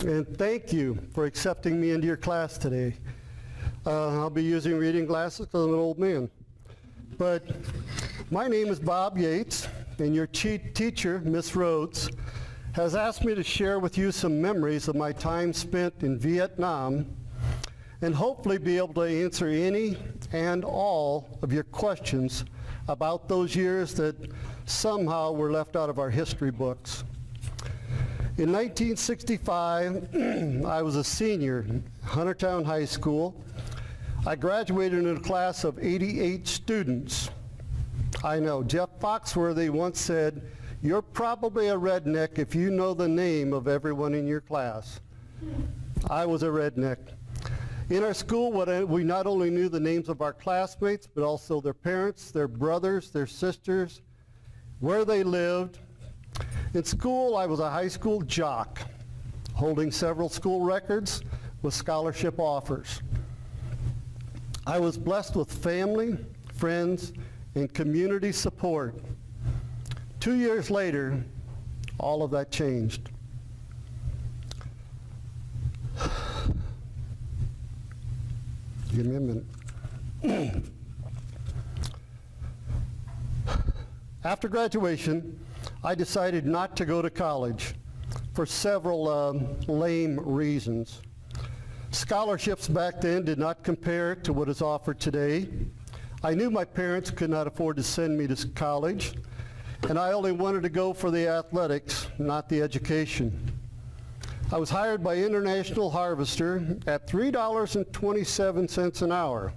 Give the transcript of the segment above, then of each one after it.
and thank you for accepting me into your class today. I'll be using reading glasses because I'm an old man. But my name is Bob Yates, and your teacher, Miss Rhodes, has asked me to share with you some memories of my time spent in Vietnam and hopefully be able to answer any and all of your questions about those years that somehow were left out of our history books. In 1965, I was a senior in Huntertown High School. I graduated in a class of 88 students. I know, Jeff Foxworthy once said, "You're probably a redneck if you know the name of everyone in your class." I was a redneck. In our school, we not only knew the names of our classmates, but also their parents, their brothers, their sisters, where they lived. In school, I was a high school jock, holding several school records with scholarship offers. I was blessed with family, friends, and community support. 2 years later, all of that changed. Give me a minute. After graduation, I decided not to go to college for several lame reasons. Scholarships back then did not compare to what is offered today. I knew my parents could not afford to send me to college, and I only wanted to go for the athletics, not the education. I was hired by International Harvester at $3.27 an hour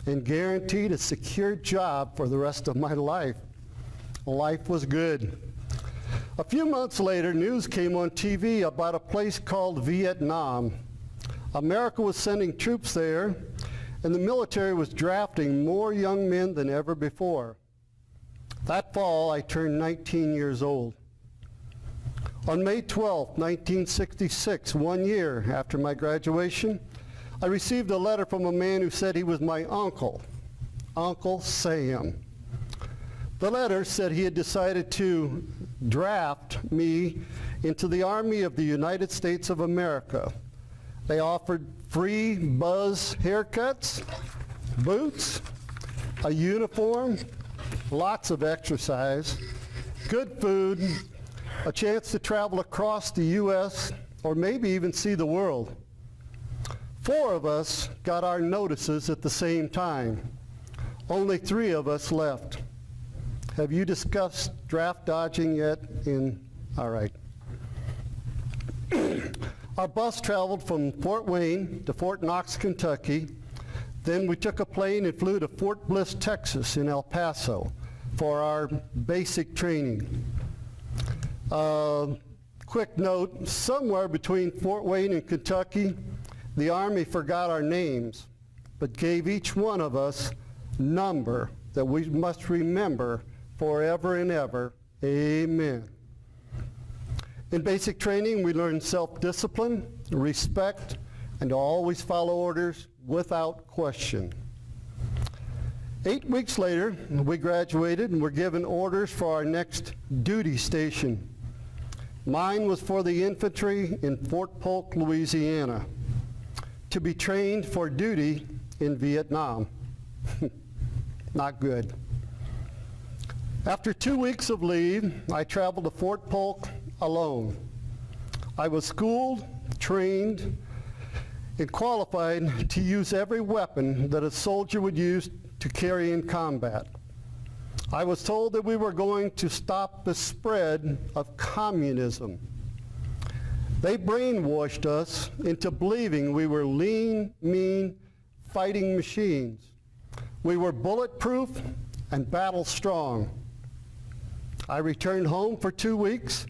and guaranteed a secure job for the rest of my life. Life was good. A few months later, news came on TV about a place called Vietnam. America was sending troops there, and the military was drafting more young men than ever before. That fall, I turned 19 years old. On May 12, 1966, 1 year after my graduation, I received a letter from a man who said he was my uncle, Uncle Sam. The letter said he had decided to draft me into the Army of the United States of America. They offered free buzz haircuts, boots, a uniform, lots of exercise, good food, a chance to travel across the U.S. or maybe even see the world. 4 of us got our notices at the same time. Only 3 of us left. Have you discussed draft dodging yet? All right. Our bus traveled from Fort Wayne to Fort Knox, Kentucky. Then we took a plane and flew to Fort Bliss, Texas in El Paso for our basic training. Quick note, somewhere between Fort Wayne and Kentucky, the Army forgot our names, but gave each one of us a number that we must remember forever and ever. Amen. In basic training, we learned self-discipline, respect, and to always follow orders without question. 8 weeks later, we graduated and were given orders for our next duty station. Mine was for the infantry in Fort Polk, Louisiana, to be trained for duty in Vietnam. Not good. After 2 weeks of leave, I traveled to Fort Polk alone. I was schooled, trained, and qualified to use every weapon that a soldier would use to carry in combat. I was told that we were going to stop the spread of communism. They brainwashed us into believing we were lean, mean, fighting machines. We were bulletproof and battle strong. I returned home for 2 weeks,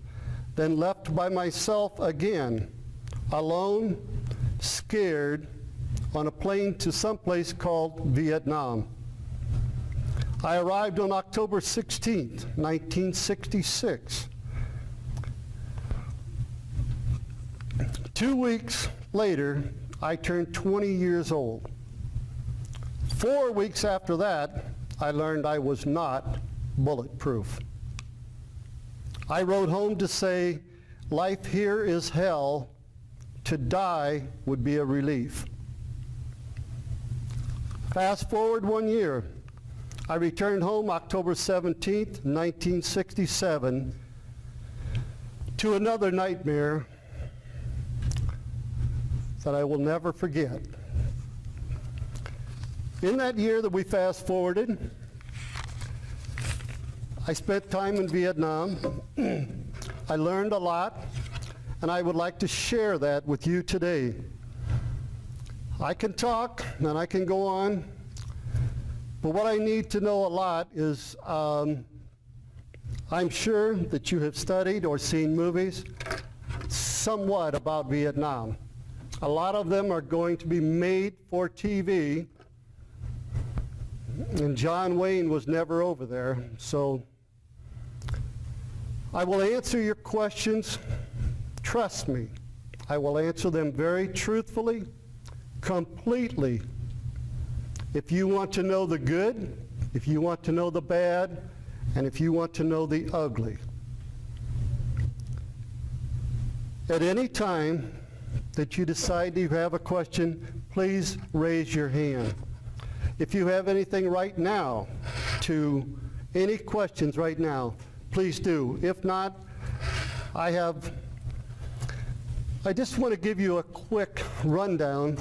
then left by myself again, alone, scared, on a plane to someplace called Vietnam. I arrived on October 16th, 1966. 2 weeks later, I turned 20 years old. 4 weeks after that, I learned I was not bulletproof. I wrote home to say, life here is hell, to die would be a relief. Fast forward 1 year. I returned home October 17th, 1967, to another nightmare that I will never forget. In that year that we fast forwarded, I spent time in Vietnam. I learned a lot, and I would like to share that with you today. I can talk and I can go on, but what I need to know a lot is I'm sure that you have studied or seen movies somewhat about Vietnam. A lot of them are going to be made for TV, and John Wayne was never over there, so I will answer your questions. Trust me, I will answer them very truthfully, completely. If you want to know the good, if you want to know the bad, and if you want to know the ugly. At any time that you decide you have a question, please raise your hand. If you have anything right now, any questions right now, please do. If not, I just want to give you a quick rundown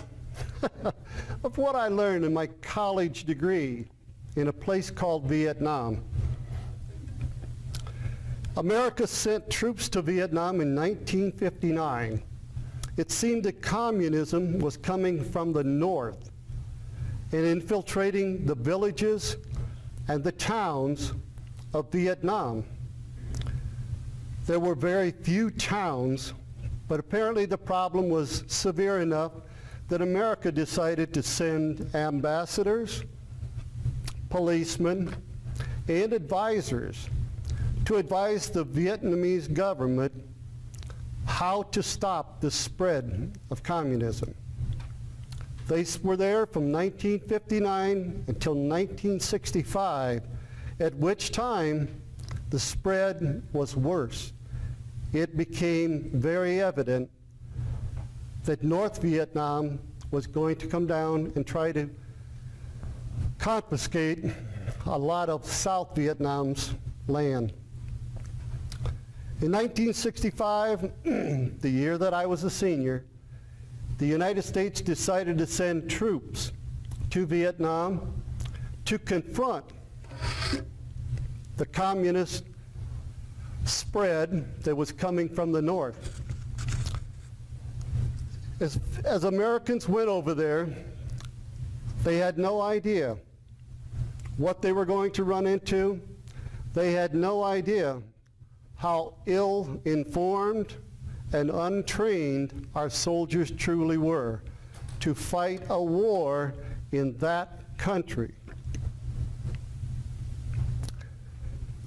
of what I learned in my college degree in a place called Vietnam. America sent troops to Vietnam in 1959. It seemed that communism was coming from the north and infiltrating the villages and the towns of Vietnam. There were very few towns, but apparently the problem was severe enough that America decided to send ambassadors, policemen, and advisors to advise the Vietnamese government how to stop the spread of communism. They were there from 1959 until 1965, at which time the spread was worse. It became very evident that North Vietnam was going to come down and try to confiscate a lot of South Vietnam's land. In 1965, the year that I was a senior, the United States decided to send troops to Vietnam to confront the communist spread that was coming from the north. As Americans went over there, they had no idea what they were going to run into. They had no idea how ill-informed and untrained our soldiers truly were to fight a war in that country.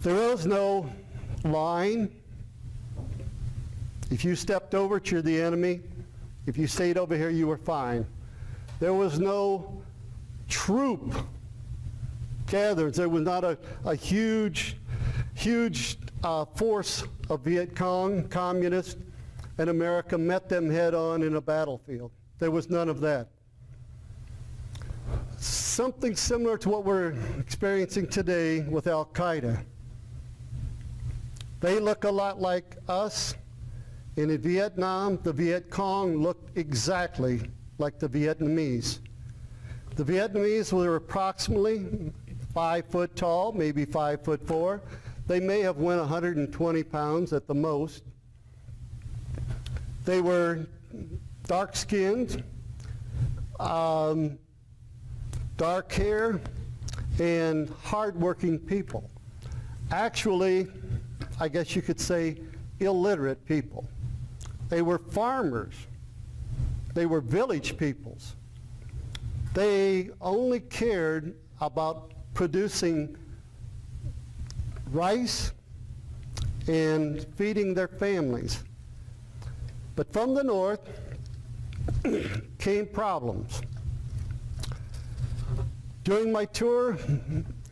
There was no line. If you stepped over it, you're the enemy. If you stayed over here, you were fine. There was no troop gathered. There was not a huge force of Viet Cong communists, and America met them head on in a battlefield. There was none of that. Something similar to what we're experiencing today with Al-Qaeda. They look a lot like us. And in Vietnam, the Viet Cong looked exactly like the Vietnamese. The Vietnamese were approximately 5 foot tall, maybe 5'4". They may have went 120 pounds at the most. They were dark-skinned, dark hair, and hard-working people. Actually, I guess you could say illiterate people. They were farmers. They were village peoples. They only cared about producing rice and feeding their families. But from the north came problems. During my tour,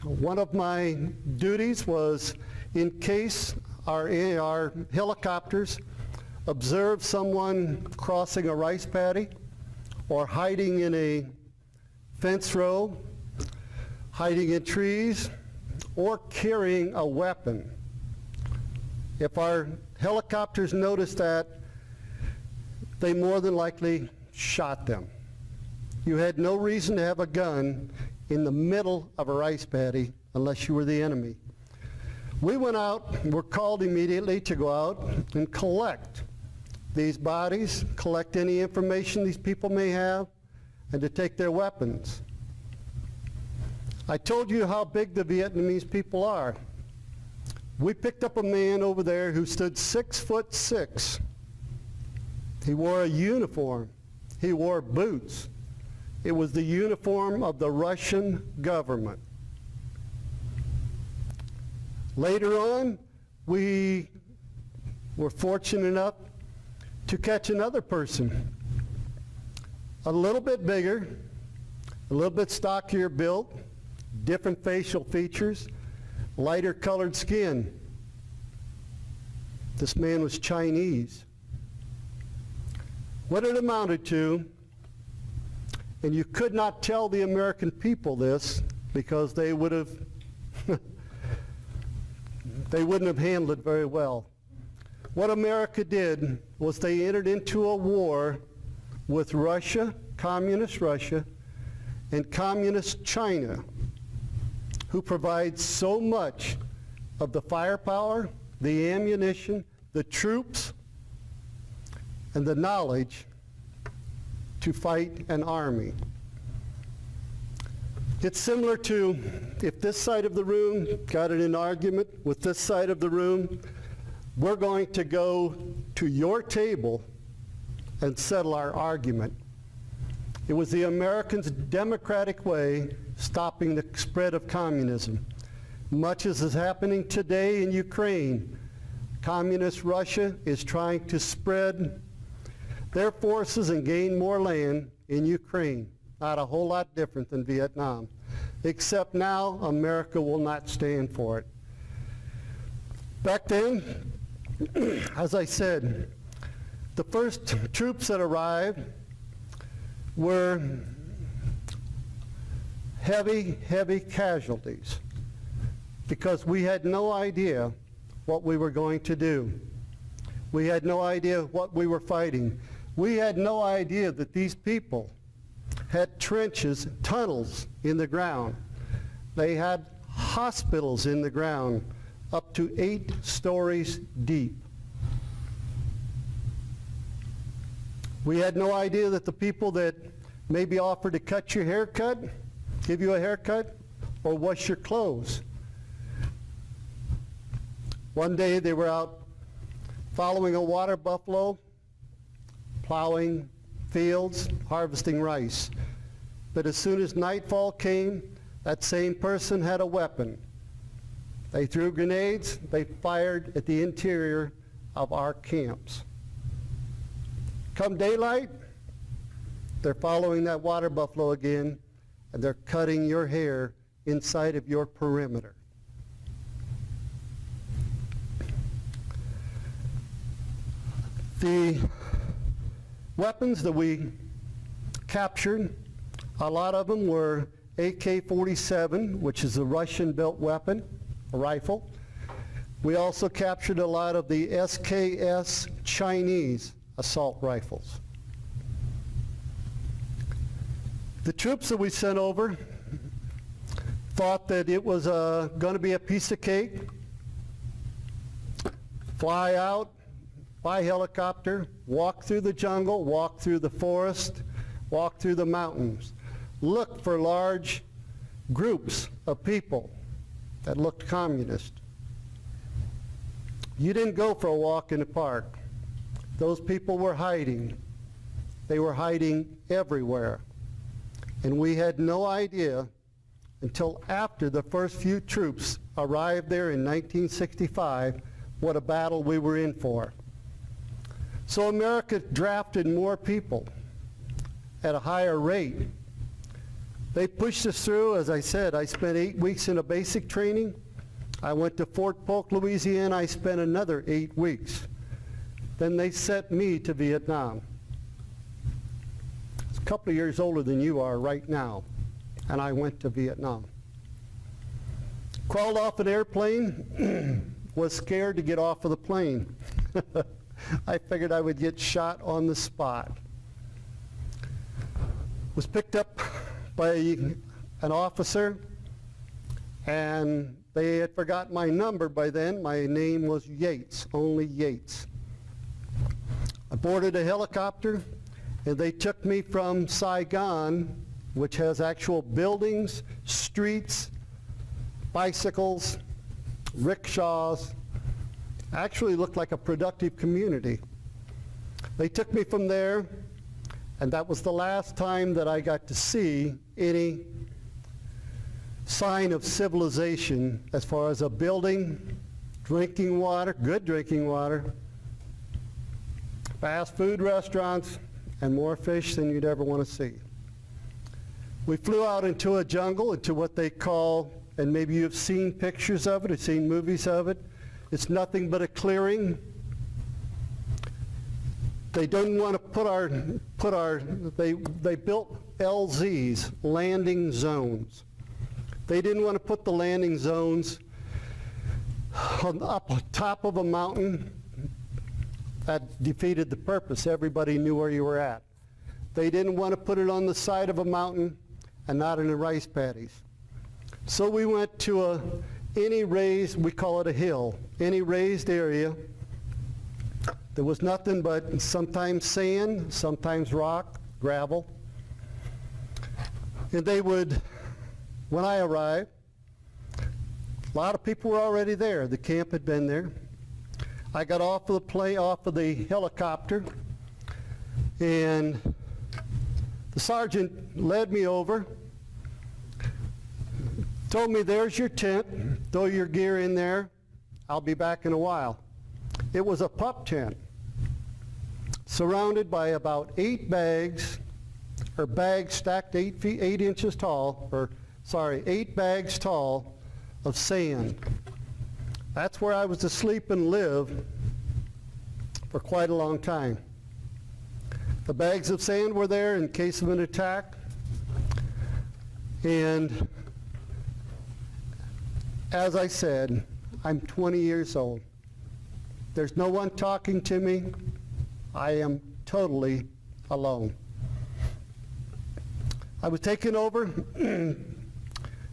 one of my duties was in case our helicopters observe someone crossing a rice paddy or hiding in a fence row, hiding in trees, or carrying a weapon. If our helicopters noticed that, they more than likely shot them. You had no reason to have a gun in the middle of a rice paddy unless you were the enemy. We went out, were called immediately to go out and collect these bodies, collect any information these people may have, and to take their weapons. I told you how big the Vietnamese people are. We picked up a man over there who stood 6'6". He wore a uniform. He wore boots. It was the uniform of the Russian government. Later on, we were fortunate enough to catch another person, a little bit bigger, a little bit stockier built, different facial features, lighter colored skin. This man was Chinese. What it amounted to, and you could not tell the American people this because they would have they wouldn't have handled it very well. What America did was they entered into a war with Russia, communist Russia, and communist China, who provides so much of the firepower, the ammunition, the troops, and the knowledge to fight an army. It's similar to if this side of the room got in an argument with this side of the room, we're going to go to your table and settle our argument. It was the Americans' democratic way stopping the spread of communism. Much as is happening today in Ukraine, communist Russia is trying to spread their forces and gain more land in Ukraine. Not a whole lot different than Vietnam, except now America will not stand for it. Back then, as I said, the first troops that arrived were heavy, heavy casualties because we had no idea what we were going to do. We had no idea what we were fighting. We had no idea that these people had trenches, tunnels in the ground. They had hospitals in the ground up to 8 stories deep. We had no idea that the people that maybe offered to cut your haircut, give you a haircut, or wash your clothes. One day they were out following a water buffalo, plowing fields, harvesting rice. But as soon as nightfall came, that same person had a weapon. They threw grenades, they fired at the interior of our camps. Come daylight, they're following that water buffalo again, and they're cutting your hair inside of your perimeter. The weapons that we captured, a lot of them were AK-47, which is a Russian-built weapon, a rifle. We also captured a lot of the SKS Chinese assault rifles. The troops that we sent over thought that it was going to be a piece of cake. Fly out by helicopter, walk through the jungle, walk through the forest, walk through the mountains, look for large groups of people that looked communist. You didn't go for a walk in the park. Those people were hiding. They were hiding everywhere. And we had no idea until after the first few troops arrived there in 1965 what a battle we were in for. So America drafted more people at a higher rate. They pushed us through. As I said, I spent 8 weeks in a basic training. I went to Fort Polk, Louisiana. I spent another 8 weeks. Then they sent me to Vietnam. It's a couple of years older than you are right now, and I went to Vietnam. Crawled off an airplane, was scared to get off of the plane. I figured I would get shot on the spot. Was picked up by an officer, and they had forgotten my number by then. My name was Yates, only Yates. I boarded a helicopter, and they took me from Saigon, which has actual buildings, streets, bicycles, rickshaws. Actually looked like a productive community. They took me from there, and that was the last time that I got to see any sign of civilization as far as a building, drinking water, good drinking water, fast food restaurants, and more fish than you'd ever want to see. We flew out into a jungle, into what they call, and maybe you've seen pictures of it, or seen movies of it, it's nothing but a clearing. They didn't want to they built LZs, landing zones. They didn't want to put the landing zones up on top of a mountain. That defeated the purpose. Everybody knew where you were at. They didn't want to put it on the side of a mountain and not in the rice paddies. So we went to any raised, we call it a hill, any raised area. There was nothing but sometimes sand, sometimes rock, gravel. And they would, when I arrived, a lot of people were already there. The camp had been there. I got off of the helicopter, and the sergeant led me over, told me, there's your tent, throw your gear in there, I'll be back in a while. It was a pup tent, surrounded by about 8 bags, or bags stacked 8 inches tall, 8 bags tall of sand. That's where I was to sleep and live for quite a long time. The bags of sand were there in case of an attack, and as I said, I'm 20 years old. There's no one talking to me. I am totally alone. I was taken over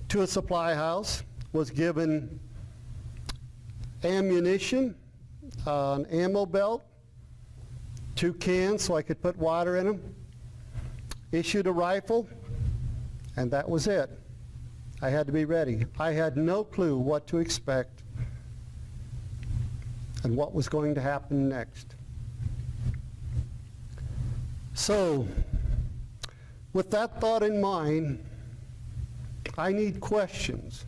to a supply house, was given ammunition, an ammo belt, 2 cans so I could put water in them, issued a rifle, and that was it. I had to be ready. I had no clue what to expect and what was going to happen next. So, with that thought in mind, I need questions.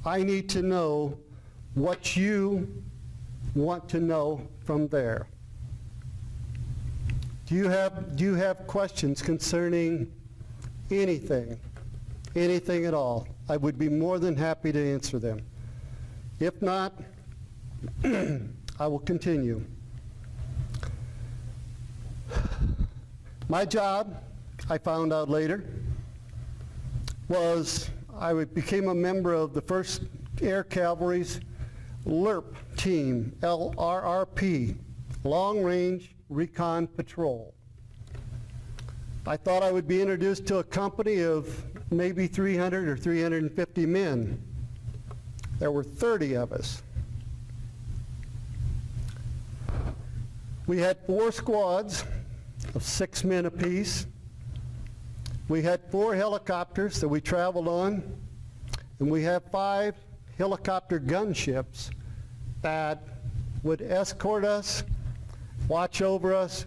I need to know what you want to know from there. Do you have questions concerning anything at all? I would be more than happy to answer them. If not, I will continue. My job, I found out later, was I became a member of the 1st Air Cavalry's LRP team, LRRP, Long Range Recon Patrol. I thought I would be introduced to a company of maybe 300 or 350 men. There were 30 of us. We had 4 squads of 6 men apiece. We had 4 helicopters that we traveled on, and we had 5 helicopter gunships that would escort us, watch over us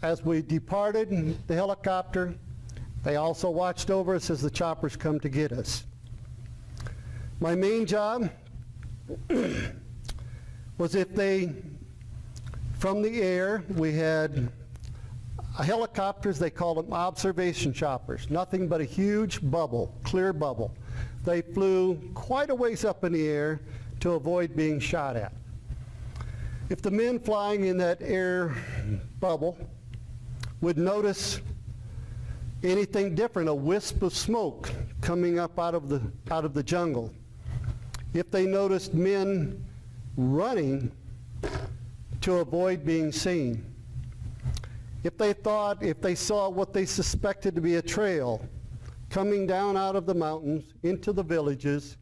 as we departed the helicopter. They also watched over us as the choppers come to get us. My main job was from the air, we had helicopters, they called them observation choppers, nothing but a huge bubble, clear bubble. They flew quite a ways up in the air to avoid being shot at. If the men flying in that air bubble would notice anything different, a wisp of smoke coming up out of the jungle, if they noticed men running to avoid being seen, if they saw what they suspected to be a trail coming down out of the mountains into the villages,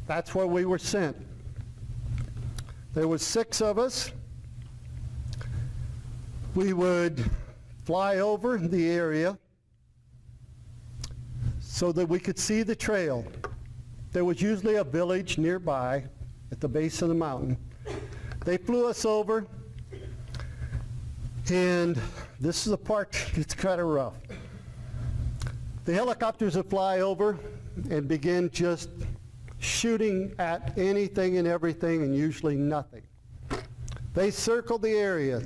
that's where we were sent. There were 6 of us. We would fly over the area so that we could see the trail. There was usually a village nearby at the base of the mountain. They flew us over, and this is the part that's kind of rough. The helicopters would fly over and begin just shooting at anything and everything, and usually nothing. They circled the area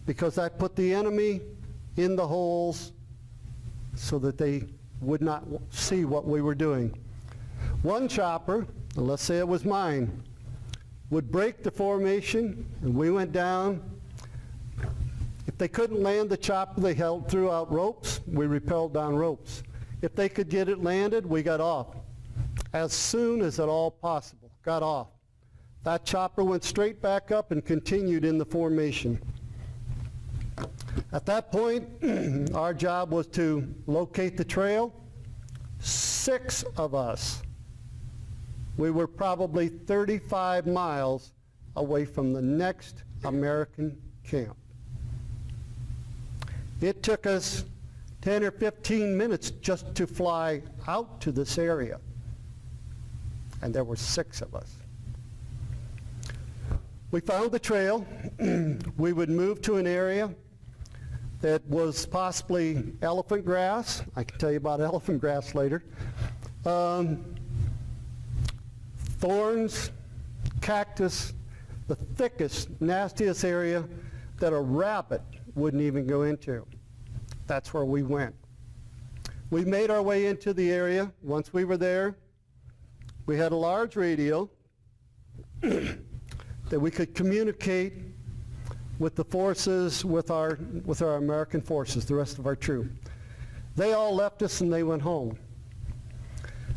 because that put the enemy in the holes so that they would not see what we were doing. One chopper, and let's say it was mine, would break the formation, and we went down. If they couldn't land the chopper, they threw out ropes. We rappelled down ropes. If they could get it landed, we got off. As soon as at all possible, got off. That chopper went straight back up and continued in the formation. At that point, our job was to locate the trail. 6 of us. We were probably 35 miles away from the next American camp. It took us 10 or 15 minutes just to fly out to this area. And there were 6 of us. We found the trail. We would move to an area that was possibly elephant grass. I can tell you about elephant grass later. Thorns, cactus, the thickest, nastiest area that a rabbit wouldn't even go into. That's where we went. We made our way into the area. Once we were there, we had a large radio that we could communicate with the forces, with our American forces, the rest of our troop. They all left us and they went home.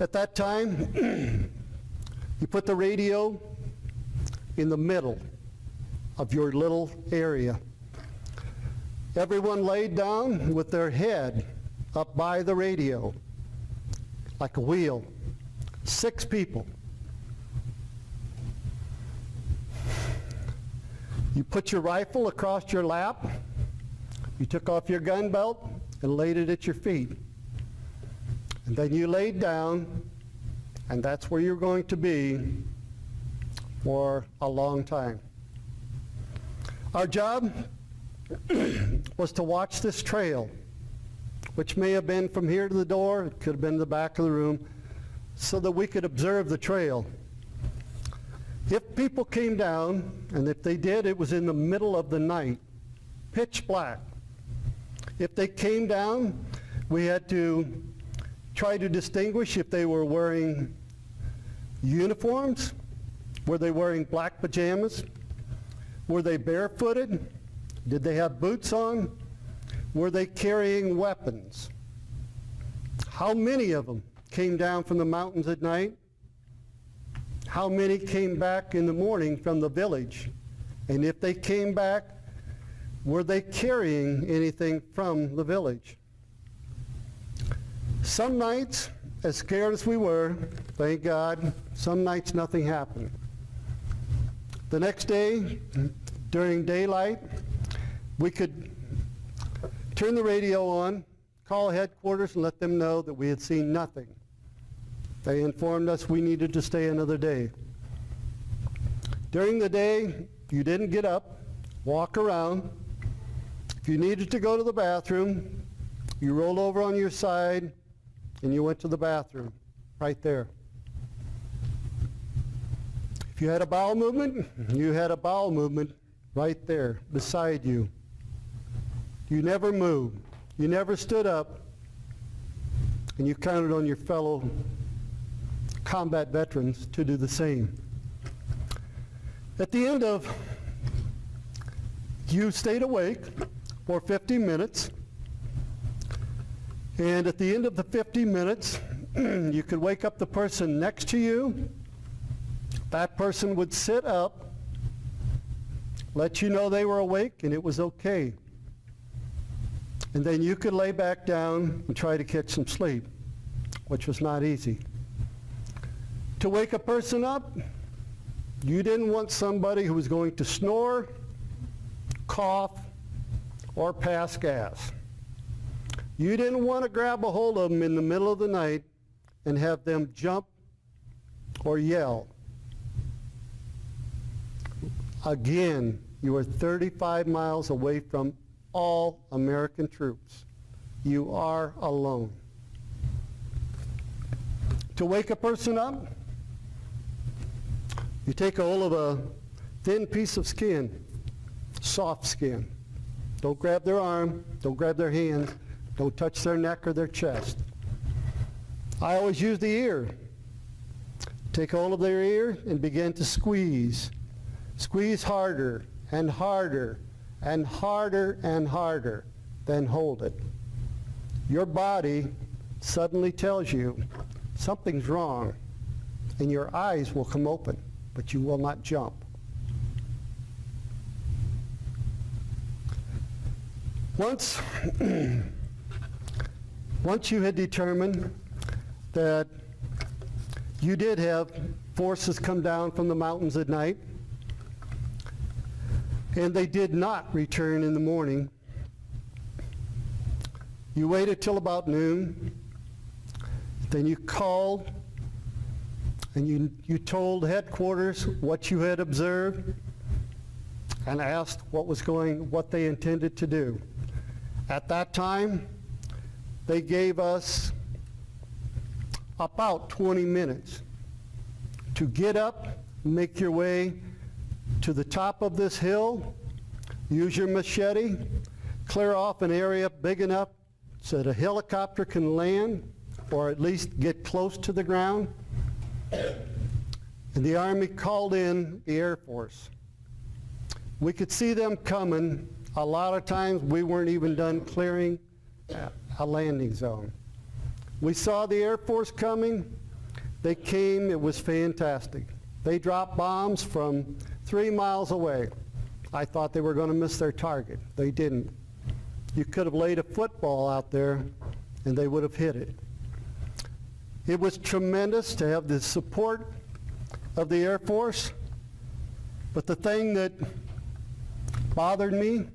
At that time, you put the radio in the middle of your little area. Everyone laid down with their head up by the radio, like a wheel. 6 people. You put your rifle across your lap, you took off your gun belt and laid it at your feet. And then you laid down, and that's where you're going to be for a long time. Our job was to watch this trail, which may have been from here to the door, it could have been the back of the room, so that we could observe the trail. If people came down, and if they did, it was in the middle of the night, pitch black. If they came down, we had to try to distinguish if they were wearing uniforms. Were they wearing black pajamas? Were they barefooted? Did they have boots on? Were they carrying weapons? How many of them came down from the mountains at night? How many came back in the morning from the village? And if they came back, were they carrying anything from the village? Some nights, as scared as we were, thank God, some nights nothing happened. The next day, during daylight, we could turn the radio on, call headquarters and let them know that we had seen nothing. They informed us we needed to stay another day. During the day, you didn't get up, walk around. If you needed to go to the bathroom, you rolled over on your side and you went to the bathroom right there. If you had a bowel movement, you had a bowel movement right there beside you. You never moved. You never stood up, and you counted on your fellow combat veterans to do the same. At the end of You stayed awake for 50 minutes, and at the end of the 50 minutes, you could wake up the person next to you. That person would sit up, let you know they were awake, and it was okay. And then you could lay back down and try to catch some sleep, which was not easy. To wake a person up, you didn't want somebody who was going to snore, cough, or pass gas. You didn't want to grab a hold of them in the middle of the night and have them jump or yell. Again, you are 35 miles away from all American troops. You are alone. To wake a person up, you take a hold of a thin piece of skin, soft skin. Don't grab their arm, don't grab their hand, don't touch their neck or their chest. I always use the ear. Take hold of their ear and begin to squeeze. Squeeze harder and harder and harder and harder, then hold it. Your body suddenly tells you something's wrong, and your eyes will come open, but you will not jump. Once you had determined that you did have forces come down from the mountains at night, and they did not return in the morning, you waited till about noon, then you called and you told headquarters what you had observed and asked what they intended to do. At that time, they gave us about 20 minutes to get up, make your way to the top of this hill, use your machete, clear off an area big enough so that a helicopter can land or at least get close to the ground. And the Army called in the Air Force. We could see them coming. A lot of times we weren't even done clearing a landing zone. We saw the Air Force coming. They came. It was fantastic. They dropped bombs from 3 miles away. I thought they were going to miss their target. They didn't. You could have laid a football out there and they would have hit it. It was tremendous to have the support of the Air Force, but the thing that bothered me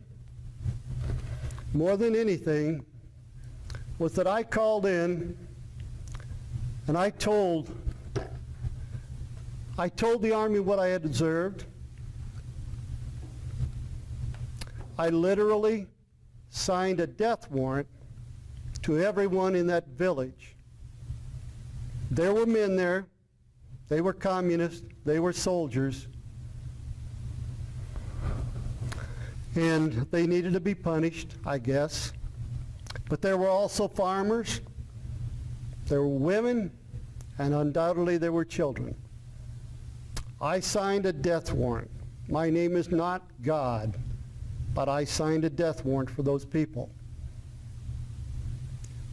more than anything was that I called in and I told the Army what I had observed. I literally signed a death warrant to everyone in that village. There were men there. They were communists. They were soldiers. And they needed to be punished, I guess. But there were also farmers. There were women. And undoubtedly there were children. I signed a death warrant. My name is not God, but I signed a death warrant for those people.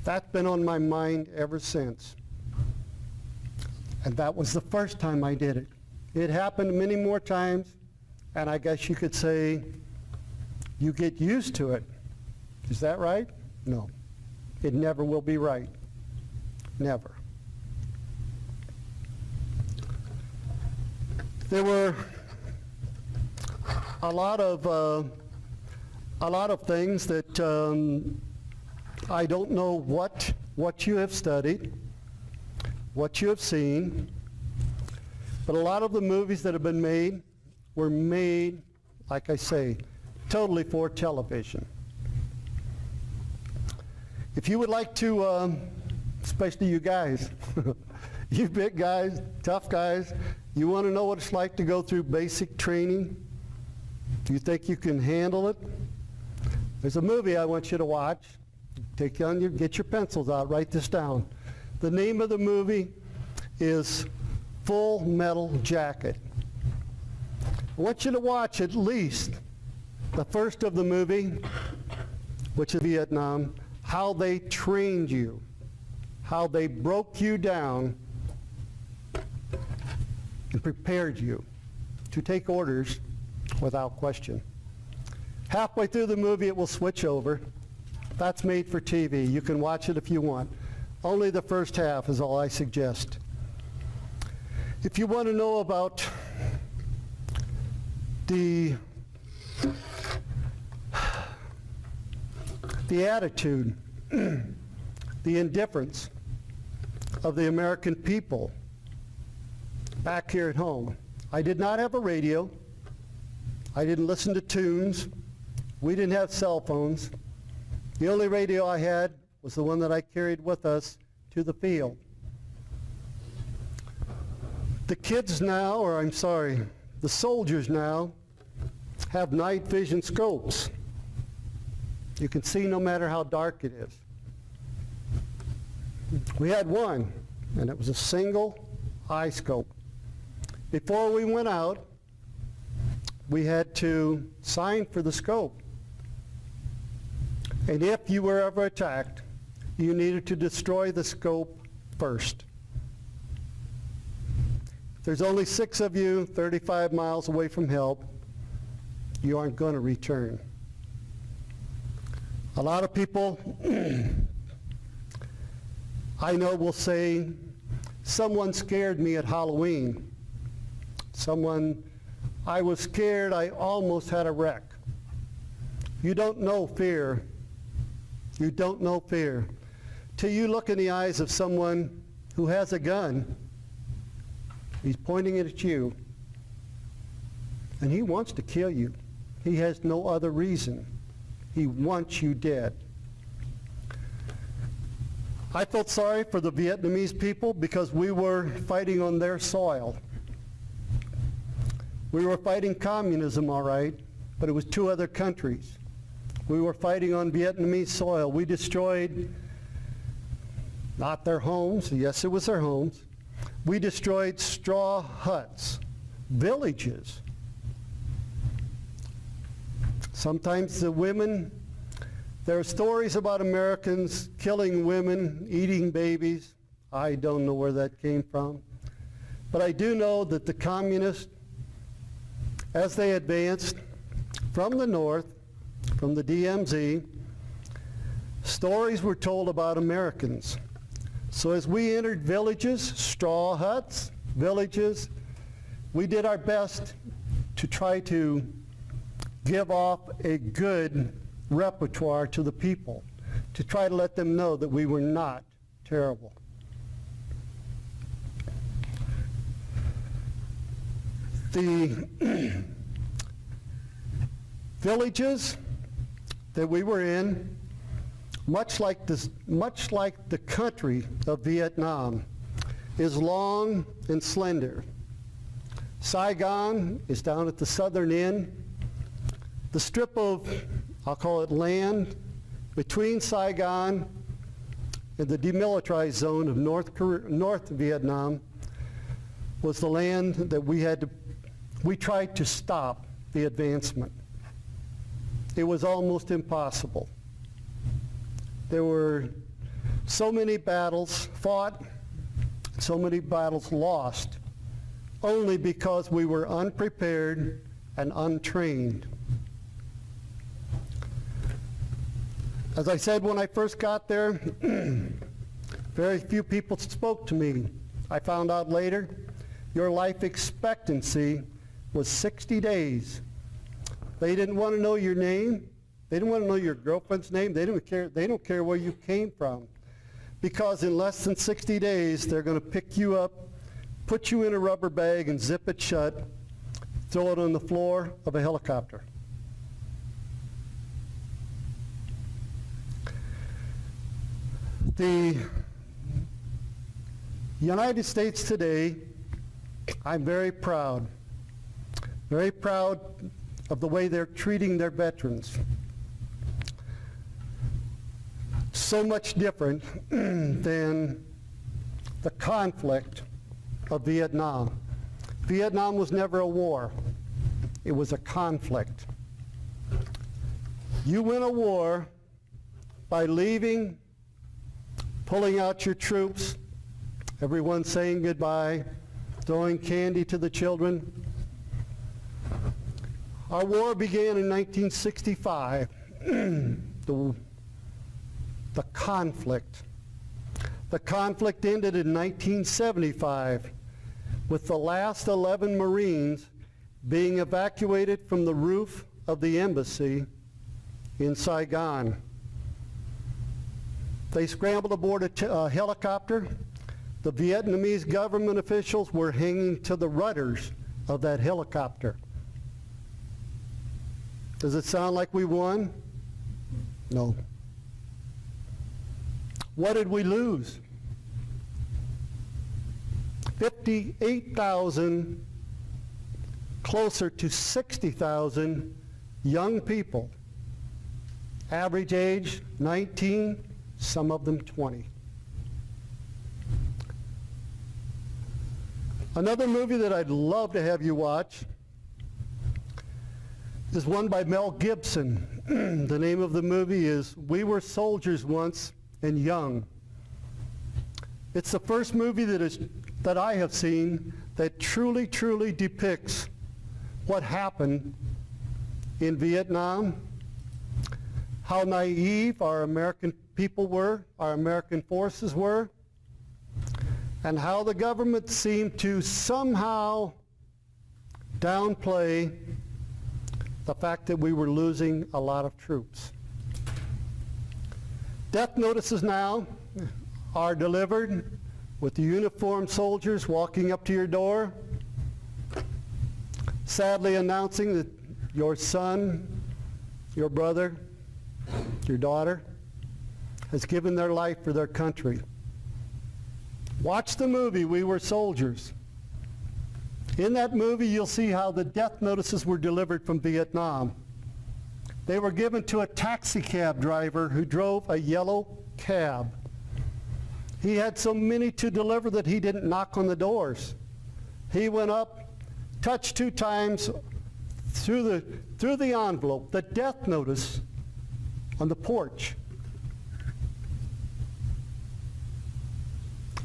That's been on my mind ever since. And that was the first time I did it. It happened many more times, and I guess you could say you get used to it. Is that right? No. It never will be right. Never. There were a lot of things that I don't know what you have studied, what you have seen, but a lot of the movies that have been made were made, like I say, totally for television. If you would like to, especially you guys, you big guys, tough guys, you want to know what it's like to go through basic training? Do you think you can handle it? There's a movie I want you to watch. Get your pencils out, write this down. The name of the movie is Full Metal Jacket. I want you to watch at least The first of the movie, which is Vietnam, how they trained you, how they broke you down and prepared you to take orders without question. Halfway through the movie, it will switch over. That's made for TV. You can watch it if you want. Only the first half is all I suggest. If you want to know about the attitude, the indifference of the American people back here at home. I did not have a radio. I didn't listen to tunes. We didn't have cell phones. The only radio I had was the one that I carried with us to the field. The kids now, or I'm sorry, the soldiers now have night vision scopes. You can see no matter how dark it is. We had one, and it was a single eye scope. Before we went out, we had to sign for the scope. And if you were ever attacked, you needed to destroy the scope first. If there's only 6 of you 35 miles away from help, you aren't going to return. A lot of people I know will say, someone scared me at Halloween. I was scared, I almost had a wreck. You don't know fear. You don't know fear. Till you look in the eyes of someone who has a gun, he's pointing it at you, and he wants to kill you. He has no other reason. He wants you dead. I felt sorry for the Vietnamese people because we were fighting on their soil. We were fighting communism, all right, but it was 2 other countries. We were fighting on Vietnamese soil. We destroyed, not their homes, yes, it was their homes. We destroyed straw huts, villages. Sometimes the women, there are stories about Americans killing women, eating babies. I don't know where that came from. But I do know that the communists, as they advanced from the north, from the DMZ, stories were told about Americans. So as we entered villages, straw huts, villages, we did our best to try to give off a good repertoire to the people, to try to let them know that we were not terrible. The villages that we were in, much like the country of Vietnam, is long and slender. Saigon is down at the southern end. The strip of, I'll call it land, between Saigon and the demilitarized zone of North Vietnam was the land that we tried to stop the advancement. It was almost impossible. There were so many battles fought, so many battles lost, only because we were unprepared and untrained. As I said when I first got there, very few people spoke to me. I found out later, your life expectancy was 60 days. They didn't want to know your name. They didn't want to know your girlfriend's name. They don't care where you came from. Because in less than 60 days, they're going to pick you up, put you in a rubber bag and zip it shut, throw it on the floor of a helicopter. The United States today, I'm very proud of the way they're treating their veterans. So much different than the conflict of Vietnam. Vietnam was never a war. It was a conflict. You win a war by leaving, pulling out your troops, everyone saying goodbye, throwing candy to the children. Our war began in 1965. The conflict. The conflict ended in 1975 with the last 11 Marines being evacuated from the roof of the embassy in Saigon. They scrambled aboard a helicopter. The Vietnamese government officials were hanging to the rudders of that helicopter. Does it sound like we won? No. What did we lose? 58,000, closer to 60,000 young people. Average age 19, some of them 20. Another movie that I'd love to have you watch is one by Mel Gibson. The name of the movie is We Were Soldiers Once and Young. It's the first movie that I have seen that truly, truly depicts what happened in Vietnam, how naive our American people were, our American forces were, and how the government seemed to somehow downplay the fact that we were losing a lot of troops. Death notices now are delivered with the uniformed soldiers walking up to your door, sadly announcing that your son, your brother, your daughter has given their life for their country. Watch the movie, We Were Soldiers. In that movie, you'll see how the death notices were delivered from Vietnam. They were given to a taxi cab driver who drove a yellow cab. He had so many to deliver that he didn't knock on the doors. He went up, touched 2 times through the envelope, the death notice on the porch.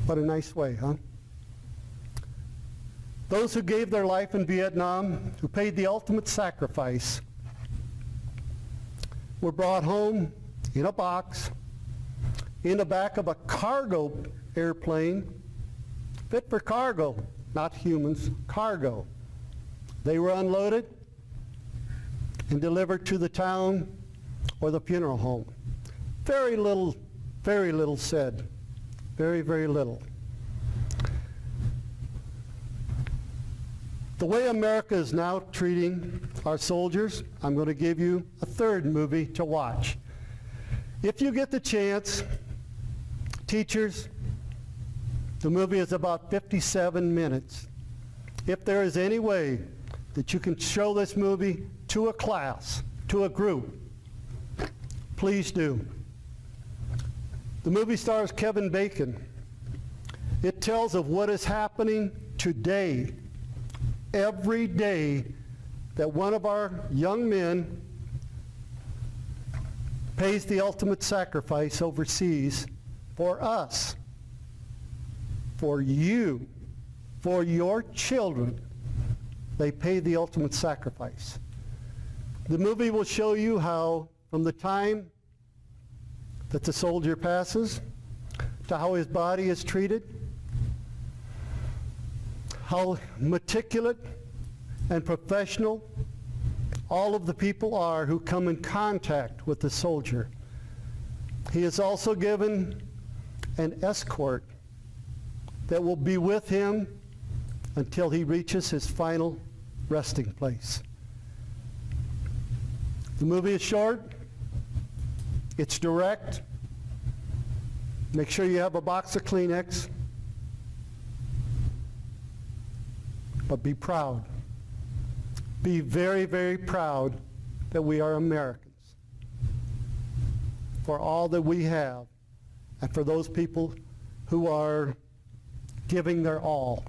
What a nice way, huh? Those who gave their life in Vietnam, who paid the ultimate sacrifice, were brought home in a box, in the back of a cargo airplane, fit for cargo, not humans, cargo. They were unloaded and delivered to the town or the funeral home. Very little said. Very, very little. The way America is now treating our soldiers, I'm going to give you a third movie to watch. If you get the chance, teachers, the movie is about 57 minutes. If there is any way that you can show this movie to a class, to a group, please do. The movie stars Kevin Bacon. It tells of what is happening today, every day, that one of our young men pays the ultimate sacrifice overseas for us, for you, for your children. They pay the ultimate sacrifice. The movie will show you how, from the time that the soldier passes to how his body is treated, how meticulous and professional all of the people are who come in contact with the soldier. He is also given an escort that will be with him until he reaches his final resting place. The movie is short. It's direct. Make sure you have a box of Kleenex. But be proud. Be very, very proud that we are Americans. For all that we have, and for those people who are giving their all.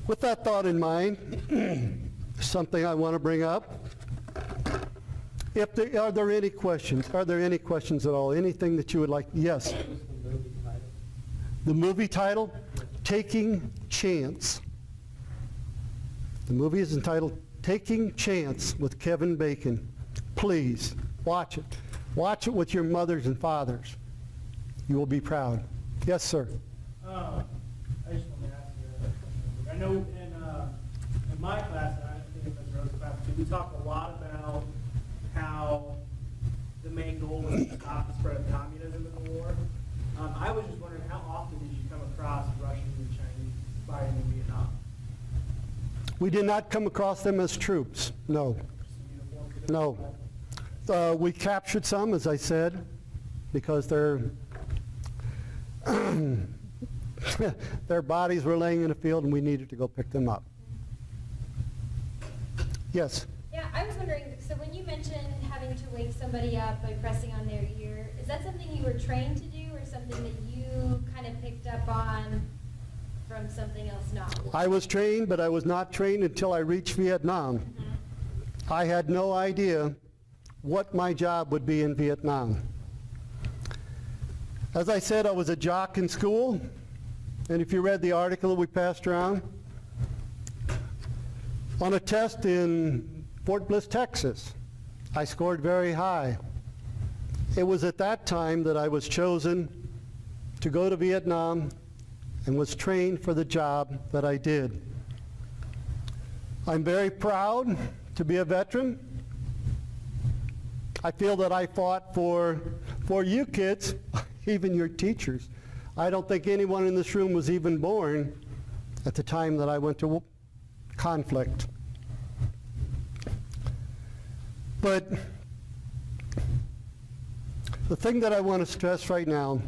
With that thought in mind, something I want to bring up. Are there any questions? Are there any questions at all? Anything that you would like? Yes. What was the movie title? The movie title, Taking Chance. The movie is entitled Taking Chance with Kevin Bacon. Please, watch it. Watch it with your mothers and fathers. You will be proud. Yes, sir. I just want to ask you a question. I know in my class, and I think in Ms. Rose's class too, we talk a lot about how the main goal was to stop the spread of communism in the war. I was just wondering, how often did you come across Russians and Chinese fighting in Vietnam? We did not come across them as troops, no. No. We captured some, as I said, because their bodies were laying in a field and we needed to go pick them up. Yes? Yeah, I was wondering, so when you mentioned having to wake somebody up by pressing on their ear, is that something you were trained to do or something that you kind of picked up on from something else not? I was trained, but I was not trained until I reached Vietnam. Mm-hmm. I had no idea what my job would be in Vietnam. As I said, I was a jock in school, and if you read the article that we passed around, on a test in Fort Bliss, Texas, I scored very high. It was at that time that I was chosen to go to Vietnam and was trained for the job that I did. I'm very proud to be a veteran. I feel that I fought for you kids, even your teachers. I don't think anyone in this room was even born at the time that I went to conflict. But the thing that I want to stress right now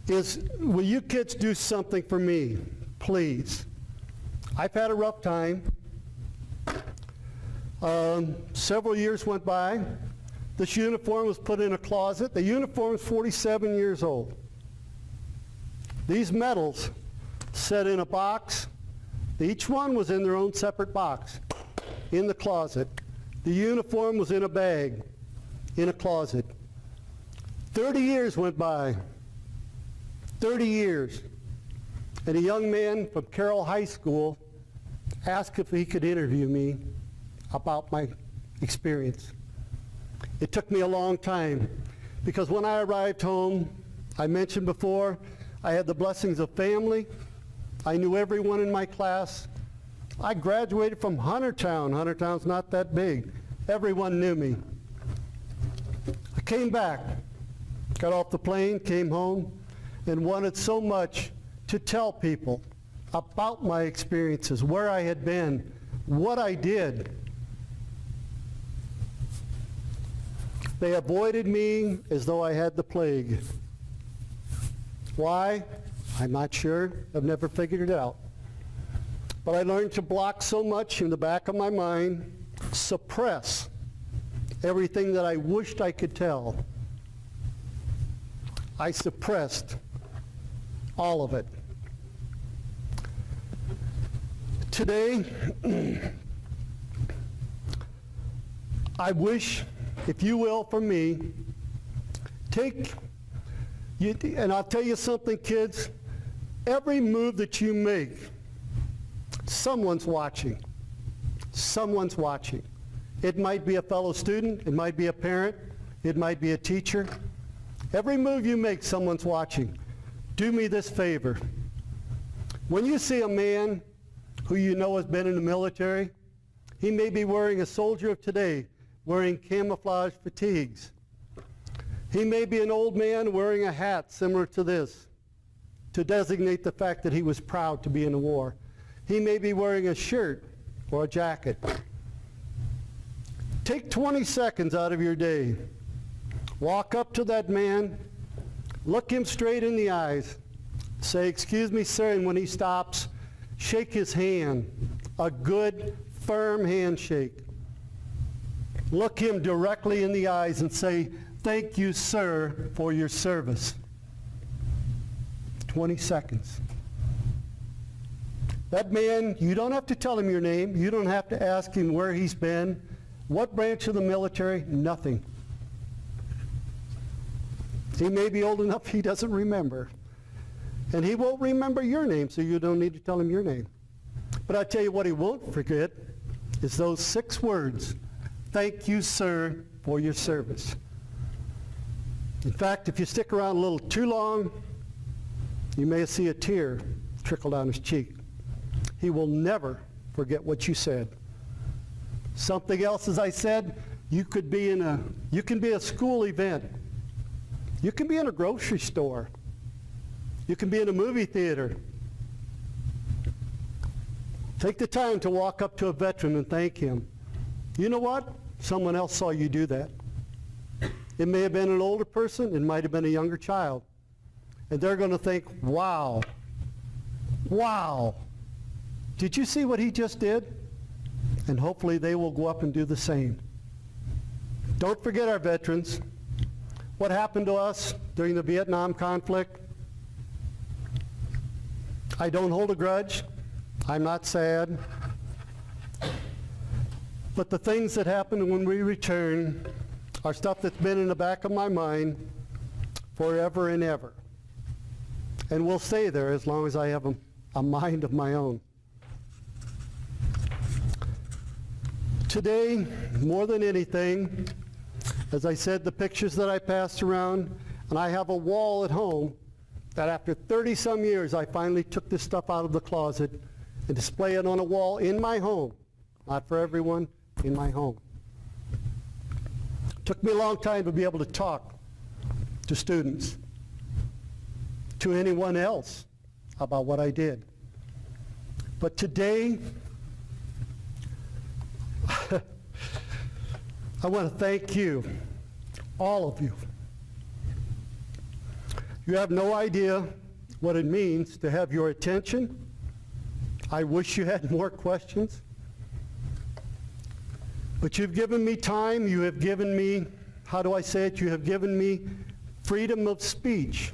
is, will you kids do something for me, please? I've had a rough time. Several years went by. This uniform was put in a closet. The uniform is 47 years old. These medals set in a box. Each one was in their own separate box in the closet. The uniform was in a bag in a closet. 30 years went by. 30 years. And a young man from Carroll High School asked if he could interview me about my experience. It took me a long time, because when I arrived home, I mentioned before, I had the blessings of family. I knew everyone in my class. I graduated from Huntertown. Huntertown's not that big. Everyone knew me. I came back, got off the plane, came home, and wanted so much to tell people about my experiences, where I had been, what I did. They avoided me as though I had the plague. Why? I'm not sure. I've never figured it out. But I learned to block so much in the back of my mind, suppress everything that I wished I could tell. I suppressed all of it. Today, I wish, if you will, for me, and I'll tell you something, kids, every move that you make, someone's watching. Someone's watching. It might be a fellow student, it might be a parent, it might be a teacher. Every move you make, someone's watching. Do me this favor. When you see a man who you know has been in the military, he may be wearing a soldier of today, wearing camouflage fatigues. He may be an old man wearing a hat similar to this to designate the fact that he was proud to be in the war. He may be wearing a shirt or a jacket. Take 20 seconds out of your day. Walk up to that man, look him straight in the eyes, say, "Excuse me, sir," and when he stops, shake his hand, a good, firm handshake. Look him directly in the eyes and say, "Thank you, sir, for your service." 20 seconds. That man, you don't have to tell him your name. You don't have to ask him where he's been. What branch of the military? Nothing. He may be old enough he doesn't remember. And he won't remember your name, so you don't need to tell him your name. But I tell you what he won't forget is those 6 words. Thank you, sir, for your service. In fact, if you stick around a little too long, you may see a tear trickle down his cheek. He will never forget what you said. Something else, as I said, you can be a school event. You can be in a grocery store. You can be in a movie theater. Take the time to walk up to a veteran and thank him. You know what? Someone else saw you do that. It may have been an older person. It might have been a younger child. And they're going to think, wow, wow, did you see what he just did? And hopefully they will go up and do the same. Don't forget our veterans. What happened to us during the Vietnam conflict? I don't hold a grudge. I'm not sad. But the things that happened when we return are stuff that's been in the back of my mind forever and ever. And will stay there as long as I have a mind of my own. Today, more than anything, as I said, the pictures that I passed around, and I have a wall at home that after 30-some years, I finally took this stuff out of the closet and display it on a wall in my home. Not for everyone, in my home. Took me a long time to be able to talk to students, to anyone else about what I did. But today, I want to thank you, all of you. You have no idea what it means to have your attention. I wish you had more questions. But you've given me time, you have given me, how do I say it? You have given me freedom of speech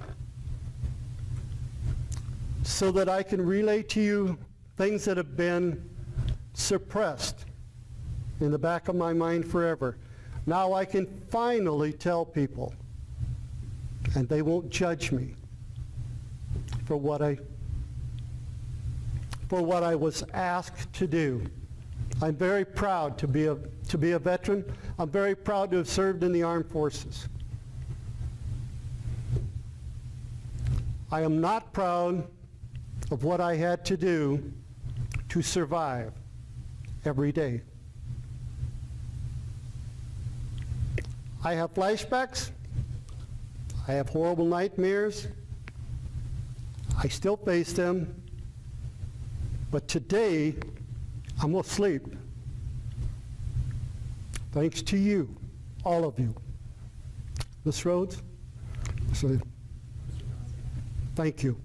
so that I can relay to you things that have been suppressed in the back of my mind forever. Now I can finally tell people, and they won't judge me for what I was asked to do. I'm very proud to be a veteran. I'm very proud to have served in the armed forces. I am not proud of what I had to do to survive every day. I have flashbacks. I have horrible nightmares. I still face them. But today, I'm going to sleep. Thanks to you, all of you. Ms. Rhodes, thank you.